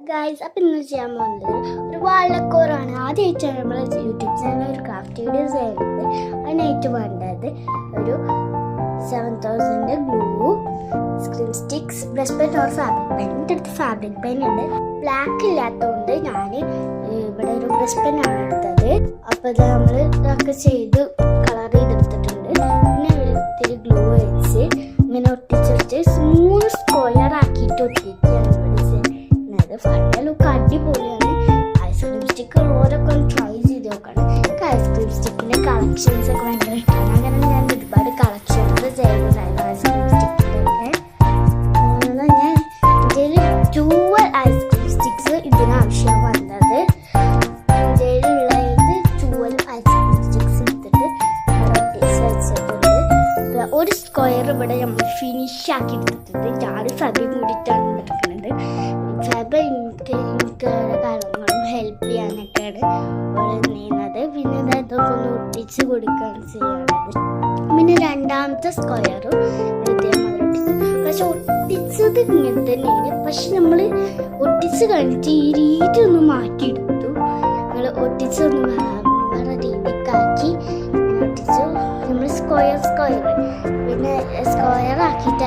Guys, അപ്പം ഇന്ന് ചെയ്യാൻ പോകുന്നത് ഒരു വാഴക്കോറാണ്. ആദ്യമായിട്ടാണ് നമ്മൾ യൂട്യൂബ് ചാനൽ ഒരു ക്രാഫ്റ്റ് വീഡിയോസ് ചെയ്യുന്നത്. അതിനായിട്ട് വേണ്ടത് ഒരു 7000 glue, screen sticks, brush pen or fabric pen. എൻ്റെ അടുത്ത് ഫാബ്രിക് പെൻ ഉണ്ട്. ബ്ലാക്ക് ഇല്ലാത്തതുകൊണ്ട് ഞാൻ ഇവിടെ ഒരു ബ്രഷ് പെൻ ആണ് എടുത്തത്. അപ്പോൾ ഇത് നമ്മൾ ഇതൊക്കെ ചെയ്ത് കളർ ചെയ്തെടുത്തിട്ടുണ്ട്. പിന്നെ ഇത്തിരി ഗ്ലൂ വെച്ച് ഇങ്ങനെ ഒട്ടിച്ചിട്ട് സ്മൂത്ത് സ്ക്വയർ ആക്കിയിട്ട് ഒട്ടിക്കുകയാണ് ഇവിടെ. ഫൈനൽ ലുക്ക് അടിപൊളിയാണ്. ഐസ്ക്രീം സ്റ്റിക്ക് ഓരോക്കെ ഒന്ന് ട്രൈ ചെയ്ത് നോക്കണം. എനിക്ക് ഐസ്ക്രീം സ്റ്റിക്കിൻ്റെ കളക്ഷൻസ് ഒക്കെ ഭയങ്കര ഇഷ്ടമാണ്. അങ്ങനെ ഞാൻ ഒരുപാട് കളക്ഷൻസ് ചെയ്യുന്നുണ്ടായിരുന്നു ഐസ്ക്രീം സ്റ്റിക്കിൻ്റെയൊക്കെ. ഞാൻ ഇതിൽ 2 ഐസ്ക്രീം സ്റ്റിക്സ് ഇതിനാവശ്യം വന്നത്. ഇതിലുള്ളത് 2 ഐസ്ക്രീം സ്റ്റിക്സ് എടുത്തിട്ട് വെച്ചിട്ടുണ്ട്. ഒരു സ്ക്വയർ ഇവിടെ നമ്മൾ ഫിനിഷ് ആക്കി എടുത്തിട്ടുണ്ട്. ഞാൻ ഫാബ്രിക് കൂടിയിട്ടാണ് എടുക്കുന്നത്. എനിക്ക് കാര്യങ്ങളും ഹെൽപ്പ് ചെയ്യാനൊക്കെയാണ് ഇവിടെ ചെയ്യുന്നത്. പിന്നെ ഇതൊക്കെ ഒന്ന് ഒട്ടിച്ച് കൊടുക്കുകയാണ് ചെയ്യുന്നത്. പിന്നെ രണ്ടാമത്തെ സ്ക്വയറും പക്ഷെ ഒട്ടിച്ചത് ഇങ്ങനെ തന്നെയാണ്. പക്ഷെ നമ്മൾ ഒട്ടിച്ച് കഴിഞ്ഞിട്ട് ഈ രീതി ഒന്ന് മാറ്റിയെടുത്തു. നമ്മൾ ഒട്ടിച്ചൊന്ന് വേറെ രീതിക്കാക്കി ഒട്ടിച്ചു. നമ്മൾ സ്ക്വയർ പിന്നെ സ്ക്വയർ ആക്കിയിട്ട്